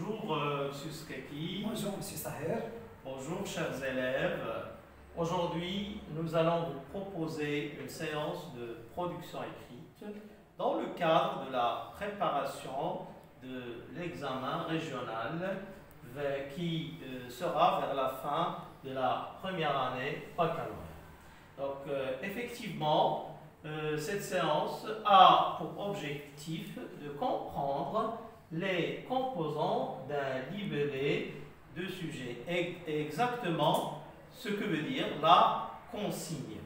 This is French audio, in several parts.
Bonjour Monsieur Skaki. Bonjour Monsieur Saher. Bonjour chers élèves. Aujourd'hui, nous allons vous proposer une séance de production écrite dans le cadre de la préparation de l'examen régional qui sera vers la fin de la première année baccalauréat. Donc effectivement, cette séance a pour objectif de comprendre les composants d'un libellé de sujet et exactement ce que veut dire la consigne.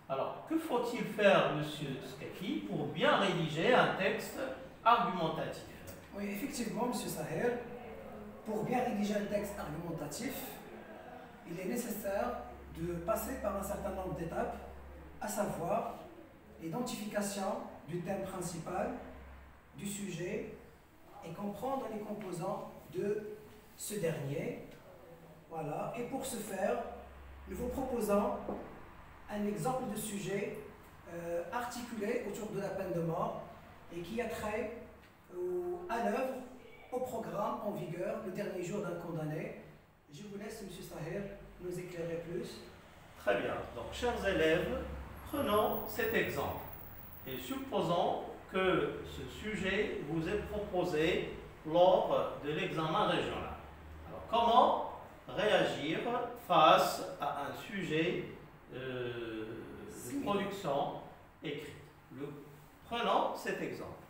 Alors, que faut-il faire, Monsieur Skaki, pour bien rédiger un texte argumentatif? Oui, effectivement, Monsieur Saher, pour bien rédiger un texte argumentatif, il est nécessaire de passer par un certain nombre d'étapes, à savoir l'identification du thème principal, du sujet, et comprendre les composants de ce dernier. Voilà. Et pour ce faire, nous vous proposons un exemple de sujet articulé autour de la peine de mort et qui a trait à l'œuvre, au programme en vigueur, le dernier jour d'un condamné. Je vous laisse, M. Saher, nous éclairer plus. Très bien. Donc, chers élèves, prenons cet exemple et supposons que ce sujet vous est proposé lors de l'examen régional. Alors, comment réagir face à un sujet de production écrite? Prenons cet exemple.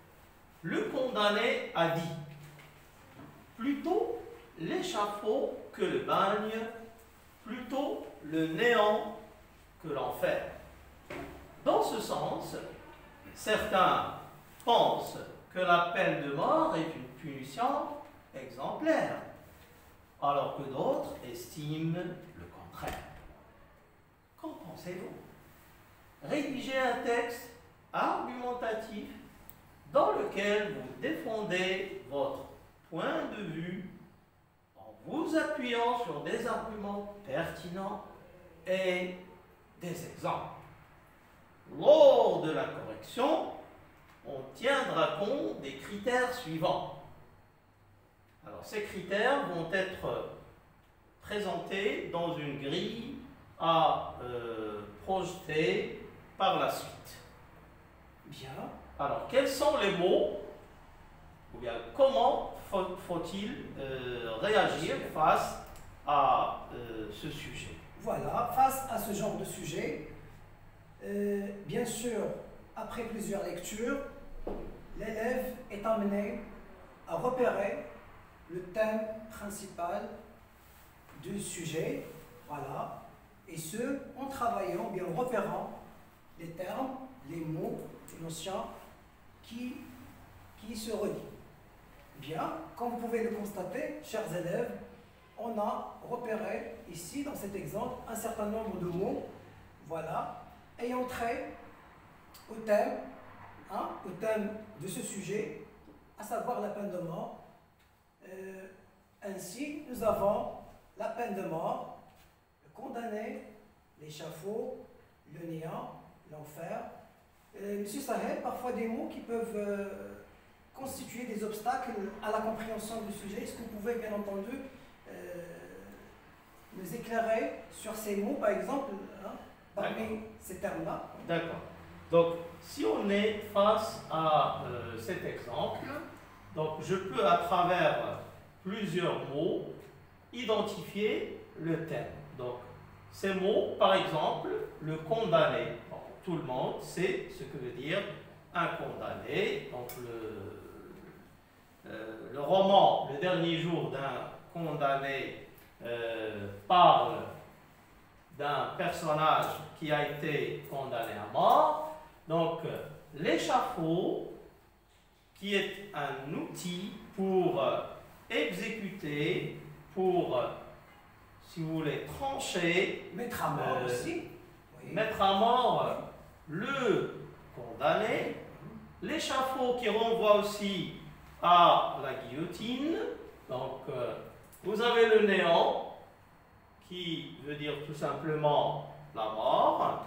Le condamné a dit plutôt l'échafaud que le bagne, plutôt le néant que l'enfer. Dans ce sens, certains pensent que la peine de mort est une punition exemplaire, alors que d'autres estiment le contraire. Qu'en pensez-vous? Rédigez un texte argumentatif dans lequel vous défendez votre point de vue en vous appuyant sur des arguments pertinents et des exemples. Lors de la correction, on tiendra compte des critères suivants. Alors, ces critères vont être présentés dans une grille à projeter par la suite. Bien. Alors, quels sont les mots, ou bien comment faut-il réagir face à ce sujet? Voilà, face à ce genre de sujet, bien sûr, après plusieurs lectures, l'élève est amené à repérer le thème principal du sujet, voilà, et ce, en travaillant, bien en repérant les termes, les mots, les notions qui se relient. Bien, comme vous pouvez le constater, chers élèves, on a repéré ici, dans cet exemple, un certain nombre de mots, voilà, ayant trait au thème de ce sujet, à savoir la peine de mort. Ainsi, nous avons la peine de mort, le condamné, l'échafaud, le néant, l'enfer. Monsieur Saher, parfois des mots qui peuvent constituer des obstacles à la compréhension du sujet. Est-ce que vous pouvez, bien entendu, nous éclairer sur ces mots, par exemple, parmi ces termes-là? D'accord. Donc, si on est face à cet exemple, donc je peux, à travers plusieurs mots, identifier le thème. Donc, ces mots, par exemple, le condamné. Bon, tout le monde sait ce que veut dire un condamné. Donc, le roman Le dernier jour d'un condamné parle d'un personnage qui a été condamné à mort. Donc, l'échafaud, qui est un outil pour exécuter, pour, si vous voulez, trancher, mettre à mort aussi. Oui. Mettre à mort le condamné. L'échafaud qui renvoie aussi à la guillotine. Donc, vous avez le néant, qui veut dire tout simplement la mort.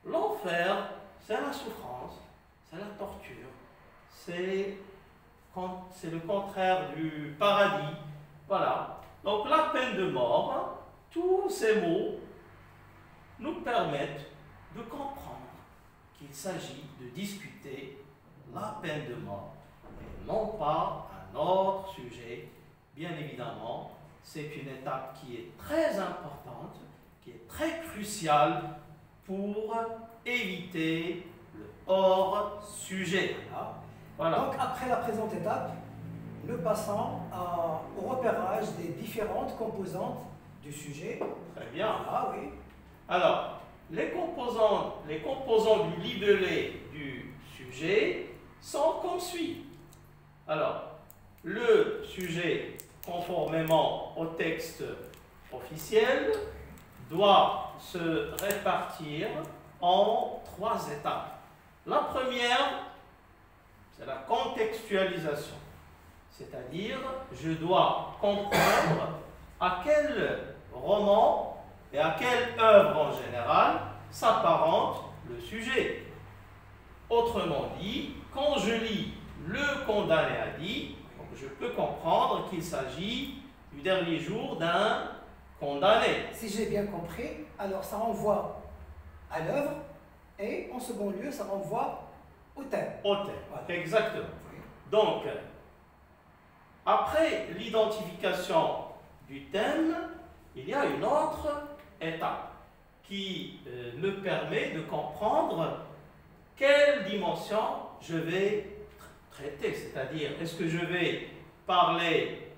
L'enfer, c'est la souffrance, c'est la torture, c'est c'est le contraire du paradis. Voilà. Donc la peine de mort, tous ces mots nous permettent de comprendre qu'il s'agit de discuter la peine de mort et non pas un autre sujet. Bien évidemment, c'est une étape qui est très importante, qui est très cruciale pour éviter le hors-sujet. Voilà. Donc après la présente étape, nous passons au repérage des différentes composantes du sujet. Très bien. Ah oui. Alors, les composants du libellé du sujet sont comme suit. Alors, le sujet, conformément au texte officiel, doit se répartir en 3 étapes. La première, c'est la contextualisation. C'est-à-dire, je dois comprendre à quel roman et à quelle œuvre en général s'apparente le sujet. Autrement dit, quand je lis Le condamné a dit, je peux comprendre qu'il s'agit du dernier jour d'un condamné. Si j'ai bien compris, alors ça renvoie à l'œuvre et en second lieu, ça renvoie au thème. Au thème, voilà. Exactement. Oui. Donc, après l'identification du thème, il y a une autre étape qui me permet de comprendre quelle dimension je vais traiter. C'est-à-dire, est-ce que je vais parler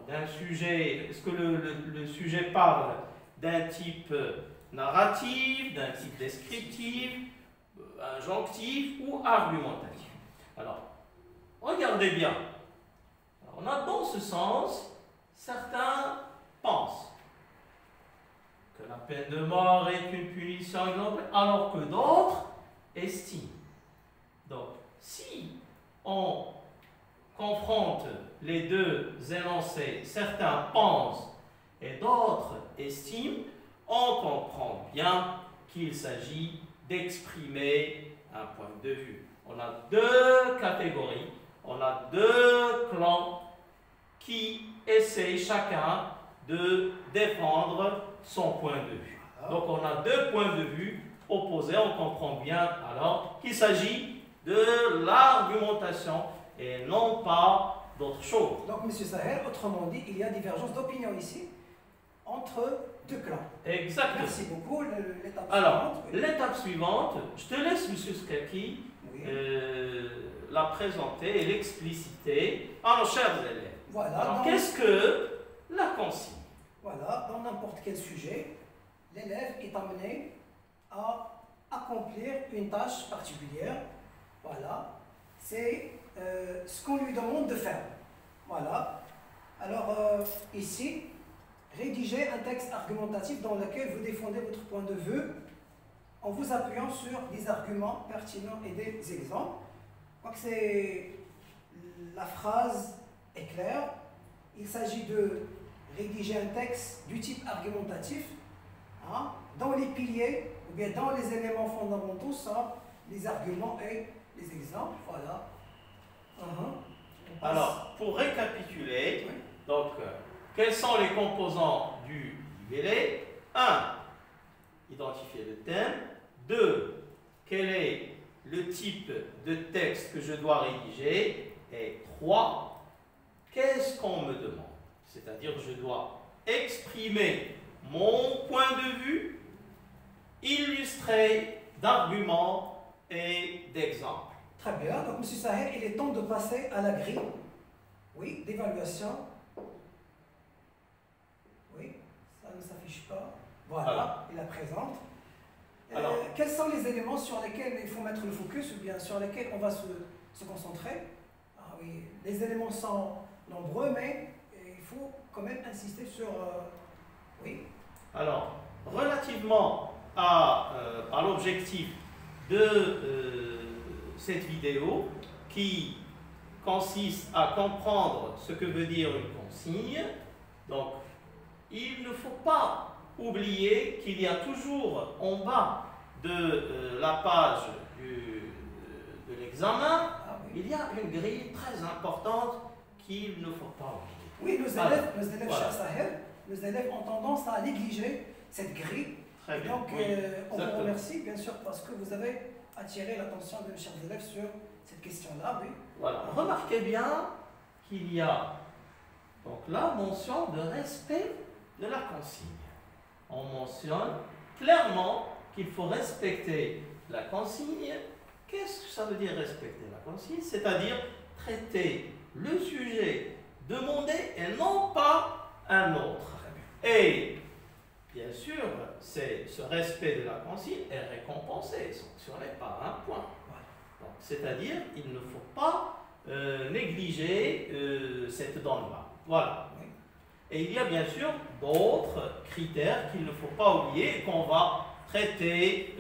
d'un sujet, est-ce que le sujet parle d'un type narratif, d'un type descriptif, injonctif ou argumentatif. Alors, regardez bien. Alors, on a dans ce sens, certains pensent que la peine de mort est une punition exemplaire, alors que d'autres estiment. Donc, si on confronte les deux énoncés, certains pensent et d'autres estiment, on comprend bien qu'il s'agit d'exprimer un point de vue. On a 2 catégories, on a 2 clans qui essaient chacun de défendre son point de vue. Donc on a 2 points de vue opposés, on comprend bien alors qu'il s'agit de l'argumentation et non pas d'autre chose. Donc, M. Sahel, autrement dit, il y a divergence d'opinion ici entre 2 clans. Exactement. Merci beaucoup. L'étape alors, suivante. Oui. L'étape suivante, je te laisse, M. Skaki, Oui. La présenter et l'expliciter à nos chers élèves. Voilà. Alors, qu'est-ce que la consigne? Voilà, dans n'importe quel sujet, l'élève est amené à accomplir une tâche particulière. Voilà, c'est ce qu'on lui demande de faire. Voilà. Alors, ici, rédigez un texte argumentatif dans lequel vous défendez votre point de vue en vous appuyant sur des arguments pertinents et des exemples. Je crois que la phrase est claire. Il s'agit de rédiger un texte du type argumentatif, hein, dans les piliers ou bien dans les éléments fondamentaux sont les arguments et les exemples. Voilà. Alors, pour récapituler, oui. Donc, quels sont les composants du libellé? 1. Identifier le thème. 2. Quel est le type de texte que je dois rédiger? Et 3. Qu'est-ce qu'on me demande? C'est-à-dire, je dois exprimer mon point de vue, illustré d'arguments et d'exemples. Très bien. Donc, M. Sahel, il est temps de passer à la grille, oui, d'évaluation. Oui, ça ne s'affiche pas. Voilà, il la présente. Alors, quels sont les éléments sur lesquels il faut mettre le focus ou bien sur lesquels on va se concentrer? Ah oui, les éléments sont nombreux, mais il faut quand même insister sur... oui. Alors, relativement à l'objectif de cette vidéo, qui consiste à comprendre ce que veut dire une consigne, donc il ne faut pas oublier qu'il y a toujours en bas de la page de l'examen il y a une grille très importante qu'il ne faut pas oublier. Oui, nos élèves, voilà. Cheikh Sahel, nos élèves ont tendance à négliger cette grille. Très bien. Donc, Oui, on vous exactement. remercie, bien sûr, parce que vous avez attiré l'attention de nos chers élèves sur cette question-là. Oui. Voilà. Remarquez bien qu'il y a donc la mention de respect de la consigne. On mentionne clairement qu'il faut respecter la consigne. Qu'est-ce que ça veut dire respecter la consigne? C'est-à-dire traiter le sujet demandé et non pas un autre. Et bien sûr, ce respect de la consigne est récompensé, sanctionné par un point. C'est-à-dire il ne faut pas négliger cette donne-là. Voilà. Oui. Et il y a bien sûr d'autres critères qu'il ne faut pas oublier et qu'on va traiter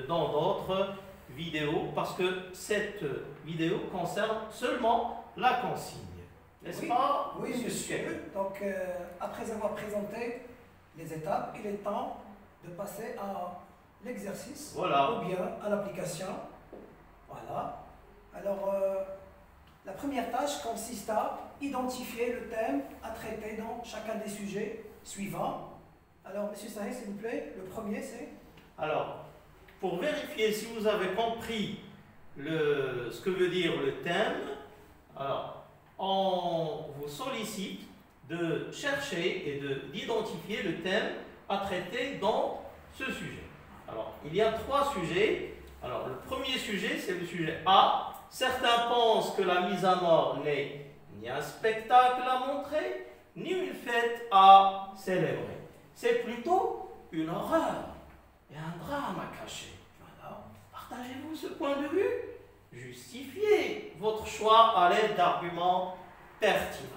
dans d'autres vidéos parce que cette vidéo concerne seulement la consigne. N'est-ce pas, Oui, monsieur. Donc, après avoir présenté les étapes, il est temps de passer à l'exercice Voilà. ou bien à l'application. Voilà. Alors, la première tâche consiste à identifier le thème à traiter dans chacun des sujets suivants. Alors, monsieur Sahel, s'il vous plaît, le premier c'est? Alors, pour vérifier si vous avez compris ce que veut dire le thème, alors, on vous sollicite de chercher et d'identifier le thème à traiter dans ce sujet. Alors, il y a 3 sujets. Alors, le premier sujet, c'est le sujet A. Certains pensent que la mise à mort n'est ni un spectacle à montrer, ni une fête à célébrer. C'est plutôt une horreur et un drame à cacher. Voilà. Partagez-vous ce point de vue? Justifiez votre choix à l'aide d'arguments pertinents.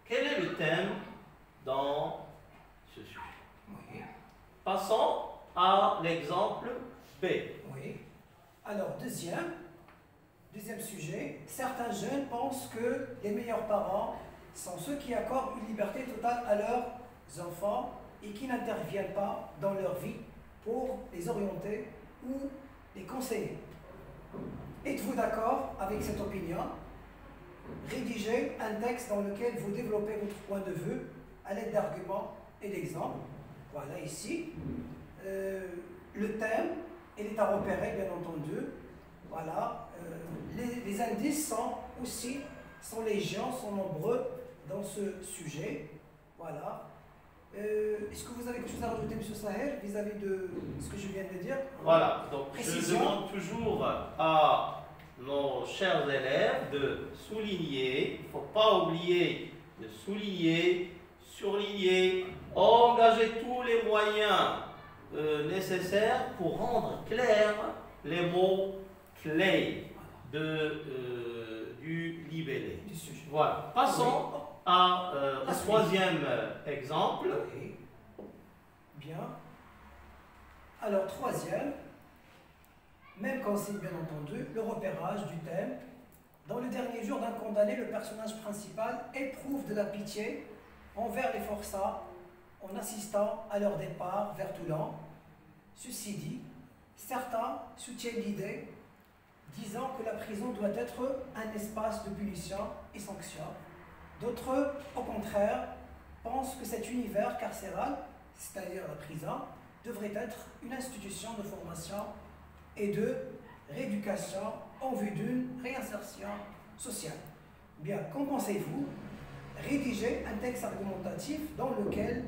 Quel est le thème dans ce sujet? Oui. Passons à l'exemple B. Oui. Alors, deuxième sujet, certains jeunes pensent que les meilleurs parents sont ceux qui accordent une liberté totale à leurs enfants et qui n'interviennent pas dans leur vie pour les orienter ou les conseiller. Êtes-vous d'accord avec cette opinion? Rédigez un texte dans lequel vous développez votre point de vue à l'aide d'arguments et d'exemples. Voilà ici. Le thème, il est à repérer, bien entendu. Voilà. Les indices sont légion, sont nombreux dans ce sujet. Voilà. Est-ce que vous avez quelque chose à rajouter, M. Sahel, vis-à-vis de ce que je viens de dire? Voilà. Donc, Précision. je demande toujours à nos chers élèves de souligner, il ne faut pas oublier de souligner, surligner, engager tous les moyens nécessaires pour rendre clairs les mots clés du libellé. Du sujet. Voilà. Passons au troisième exemple. Oui. Bien. Alors, troisième, même consigne bien entendu, le repérage du thème. Dans le dernier jour d'un condamné, le personnage principal éprouve de la pitié envers les forçats en assistant à leur départ vers Toulon. Ceci dit, certains soutiennent l'idée, disant que la prison doit être un espace de punition et sanction. D'autres, au contraire, pensent que cet univers carcéral, c'est-à-dire la prison, devrait être une institution de formation et de rééducation en vue d'une réinsertion sociale. Bien, qu'en pensez-vous? Rédigez un texte argumentatif dans lequel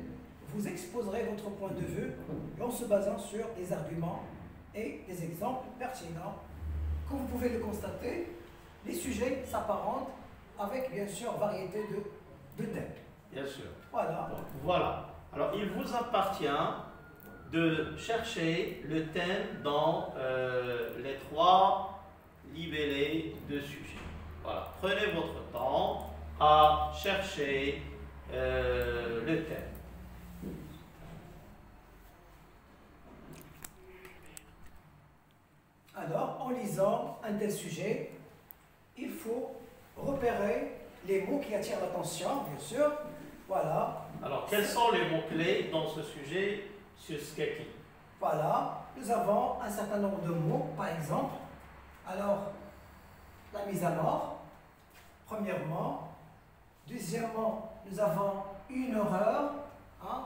vous exposerez votre point de vue en se basant sur des arguments et des exemples pertinents. Comme vous pouvez le constater, les sujets s'apparentent avec bien sûr variété de thèmes. Bien sûr. Voilà. Donc, voilà. Alors, il vous appartient de chercher le thème dans les 3 libellés de sujets. Voilà. Prenez votre temps à chercher le thème. Alors, en lisant un tel sujet, il faut repérer les mots qui attirent l'attention, bien sûr. Voilà. Alors, quels sont les mots-clés dans ce sujet, M. Skaki? Voilà. Nous avons un certain nombre de mots, par exemple, Alors, la mise à mort, premièrement. Deuxièmement, nous avons une horreur. Hein,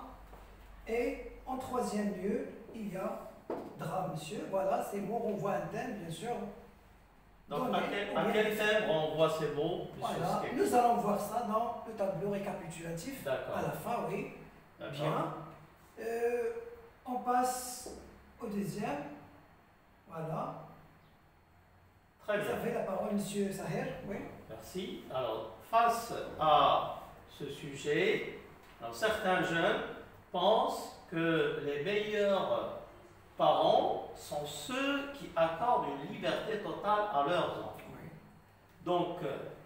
et en troisième lieu, il y a drame, monsieur. Voilà, ces mots renvoient un thème, bien sûr. Donc, à quel thème renvoient ces mots, monsieur Voilà, Skeki? nous allons voir ça dans le tableau récapitulatif. D'accord. À la fin, oui. D'accord. Bien. On passe au deuxième. Voilà. Très Vous bien. avez la parole, monsieur Saher. Oui. Merci. Alors, face à ce sujet, alors, certains jeunes pensent que les meilleurs parents sont ceux qui accordent une liberté totale à leurs enfants. Oui. Donc,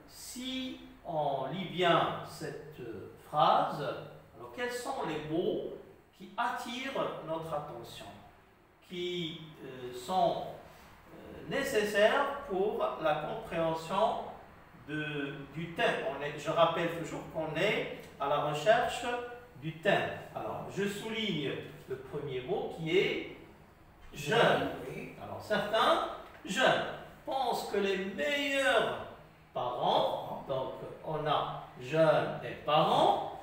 si on lit bien cette phrase, alors quels sont les mots qui attirent notre attention, qui sont nécessaires pour la compréhension du thème? Je rappelle toujours qu'on est à la recherche du thème. Alors, je souligne le premier mot qui est jeune. Oui. Alors, certains jeunes pensent que les meilleurs parents, donc on a jeunes et parents,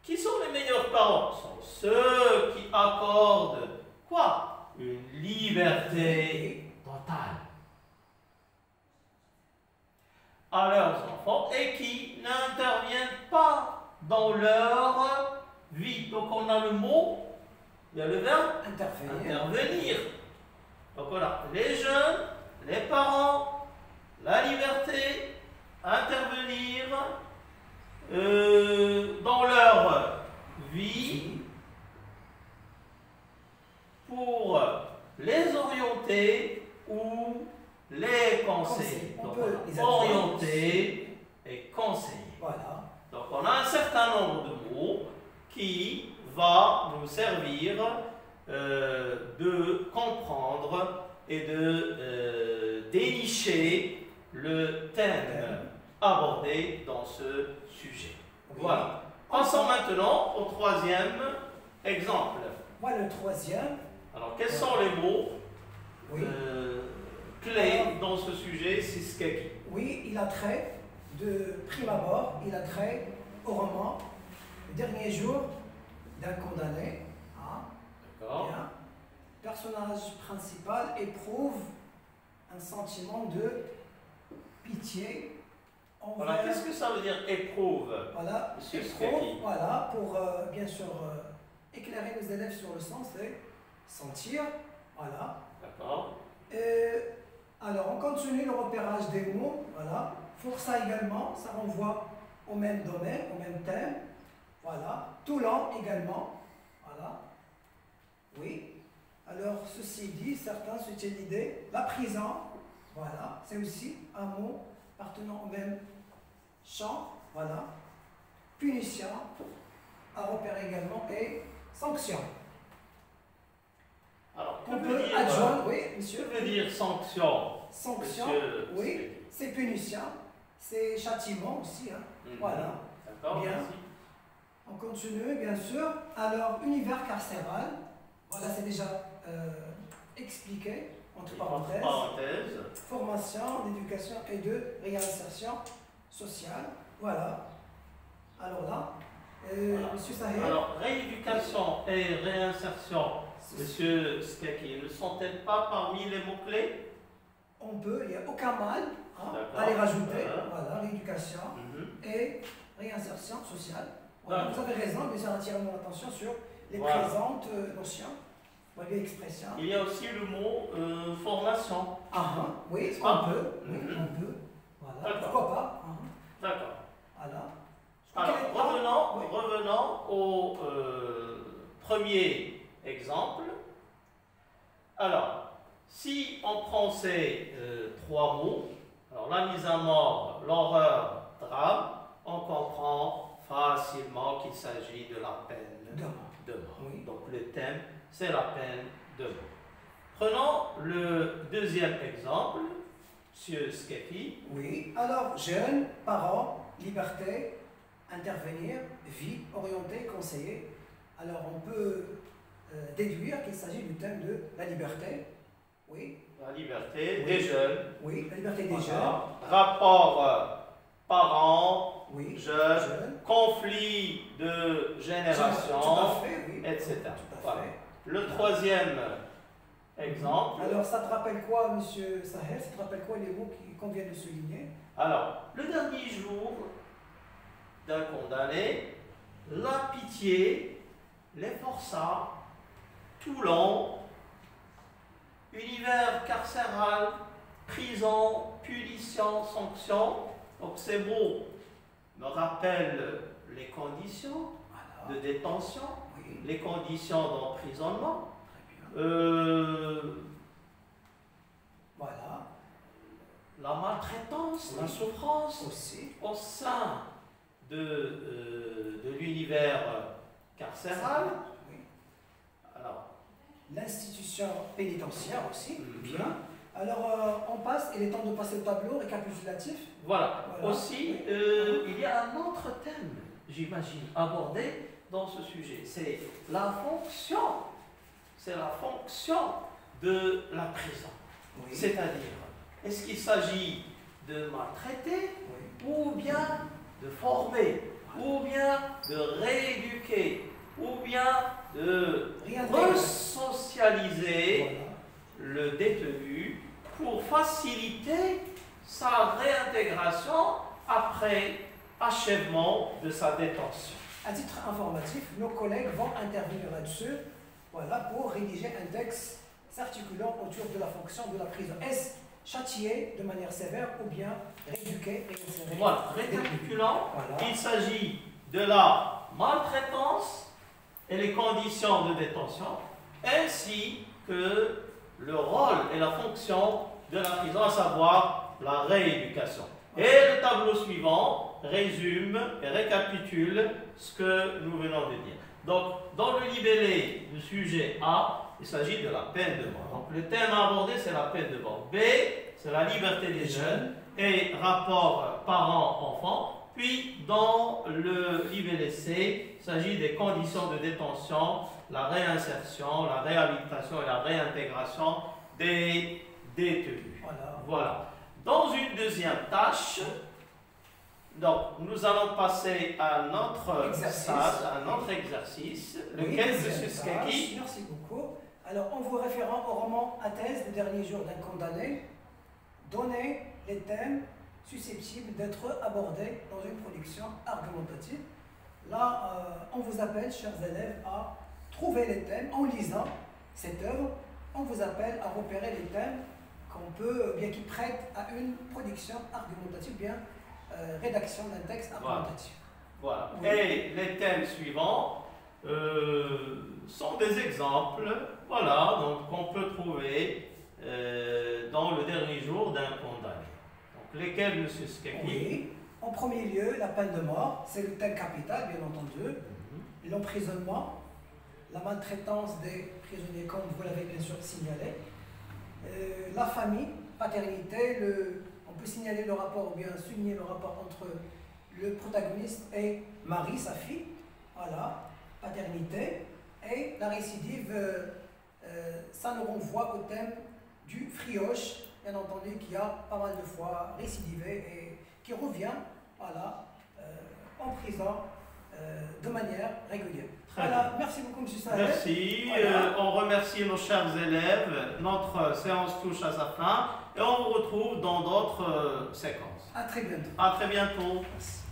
qui sont les meilleurs parents? Sont ceux qui accordent quoi? Une liberté totale à leurs enfants et qui n'interviennent pas dans leur vie. Donc on a le mot, il y a le verbe intervenir. Donc on a les jeunes, les parents, la liberté, intervenir dans leur vie pour les orienter ou les conseiller. On Donc, peut les orienter et conseiller. Voilà. Donc on a un certain nombre de mots qui va nous servir de comprendre et de dénicher le thème abordé dans ce sujet. Oui. Voilà. Passons maintenant au troisième exemple. Voilà le troisième. Alors quels sont les mots Oui. clés dans ce sujet, Siskeki? Oui, il a trait de prime abord, il a trait au roman, le dernier jour d'un condamné. Hein. D'accord. Bien. Le personnage principal éprouve un sentiment de pitié envers... Voilà, qu'est-ce que ça veut dire éprouve? Voilà, Monsieur éprouve, Skeki. voilà, pour bien sûr éclairer nos élèves sur le sens et sentir, voilà. D'accord. Alors, on continue le repérage des mots, voilà. Pour ça également, ça renvoie au même domaine, au même thème, voilà. Toulon également, voilà. Oui. Alors, ceci dit, certains soutiennent l'idée, la prison, voilà, c'est aussi un mot appartenant au même champ, voilà. Punition, à repérer également, et sanction. Alors, On peut adjoindre, oui, monsieur. Que veut dire sanction? Sanction, Monsieur oui, Skeki. c'est punition, c'est châtiment aussi, hein. Voilà. D'accord, Bien. merci. On continue, bien sûr. Alors, univers carcéral, voilà, c'est déjà expliqué, entre parenthèses. Formation, d'éducation et de réinsertion sociale. Voilà. Alors là, Voilà. monsieur Sahel. Alors, rééducation et réinsertion, monsieur Skeki, ne sont-elles pas parmi les mots-clés? On peut, il n'y a aucun mal hein, D'accord. à les rajouter. Voilà, rééducation Mhm. et réinsertion sociale. Voilà, vous D'accord. avez raison, mais ça attire mon attention sur les Voilà. présentes notions, les expressions. Il y a aussi le mot formation. Oui, N'est-ce on pas? peut. Oui, Mhm. on peut. Voilà, D'accord. pourquoi pas. D'accord. Voilà. Alors, Oui. revenons au premier exemple. Alors, si on prend ces trois mots, alors la mise à mort, l'horreur, drame, on comprend facilement qu'il s'agit de la peine De de mort. Oui. Donc le thème, c'est la peine de mort. Prenons le deuxième exemple, Monsieur Skeki. Oui, alors jeunes, parents, liberté, intervenir, vie, orienter, conseiller. Alors on peut déduire qu'il s'agit du thème de la liberté. Oui. La liberté des jeunes. Oui, la liberté des Voilà. jeunes. Rapport parents, Oui, jeunes, conflit de génération, tout à fait, oui. etc. Tout à Voilà. fait. Le troisième exemple. Alors, ça te rappelle quoi, monsieur Sahel? Ça te rappelle quoi les mots qu'on vient de souligner? Alors, le dernier jour d'un condamné, la pitié, les forçats, Toulon, univers carcéral, prison, punition, sanction. Donc ces mots me rappellent les conditions Voilà. de détention, Oui, les conditions d'emprisonnement. très bien. Voilà. La maltraitance, la Oui. souffrance Aussi. au sein de l'univers carcéral. Oui. Alors, L'institution pénitentiaire aussi. Mhm. Bien. Alors, on passe, il est temps de passer au tableau récapitulatif. voilà. Voilà. Aussi, Oui. il y a un autre thème, j'imagine, abordé dans ce sujet. C'est la fonction. C'est la fonction de la prison. Oui. C'est-à-dire, est-ce qu'il s'agit de maltraiter Oui. ou bien de former, ou bien de rééduquer, ou bien de Réintégrer. resocialiser Voilà. le détenu pour faciliter sa réintégration après achèvement de sa détention. À titre informatif, nos collègues vont intervenir là-dessus, voilà, pour rédiger un texte s'articulant autour de la fonction de la prison. Est-ce châtier de manière sévère ou bien rééduquer et insérer? Voilà, récapitulant, Voilà. il s'agit de la maltraitance et les conditions de détention, ainsi que le rôle et la fonction de la prison, à savoir la rééducation. Et le tableau suivant résume et récapitule ce que nous venons de dire. Donc, dans le libellé du sujet A, il s'agit de la peine de mort. Donc, le thème à aborder, c'est la peine de mort. B, c'est la liberté des jeunes et rapport parents-enfants. Puis, dans le libellé C, il s'agit des conditions de détention, la réinsertion, la réhabilitation et la réintégration des détenus. Voilà. Voilà. Dans une deuxième tâche, donc, nous allons passer à notre Exercice. stade, à notre exercice, Oui, lequel deuxième M. Skaki. tâche. Merci beaucoup. Alors, en vous référant au roman Athènes, le dernier jour d'un condamné, donnez les thèmes susceptibles d'être abordés dans une production argumentative. Là, on vous appelle, chers élèves, à trouver les thèmes en lisant cette œuvre. On vous appelle à repérer les thèmes qu'on peut, bien qui prêtent à une production argumentative, bien rédaction d'un texte argumentatif. Voilà. Oui. Et les thèmes suivants sont des exemples, voilà, donc qu'on peut trouver dans le dernier jour d'un condamné. Donc, lesquels, M. Skaki? Oui. En premier lieu, la peine de mort, c'est le thème capital, bien entendu. L'emprisonnement, la maltraitance des prisonniers, comme vous l'avez bien sûr signalé. La famille, paternité, on peut signaler le rapport, ou bien souligner le rapport entre le protagoniste et Marie, sa fille. Voilà, paternité. Et la récidive, ça nous renvoie au thème du frioche, bien entendu, qui a pas mal de fois récidivé et qui revient, voilà, en prison de manière régulière. Très Voilà, bien. merci beaucoup, M. Sahel. Merci. Voilà. On remercie nos chers élèves. Notre séance touche à sa fin et on vous retrouve dans d'autres séquences. À très bientôt. À très bientôt. Merci.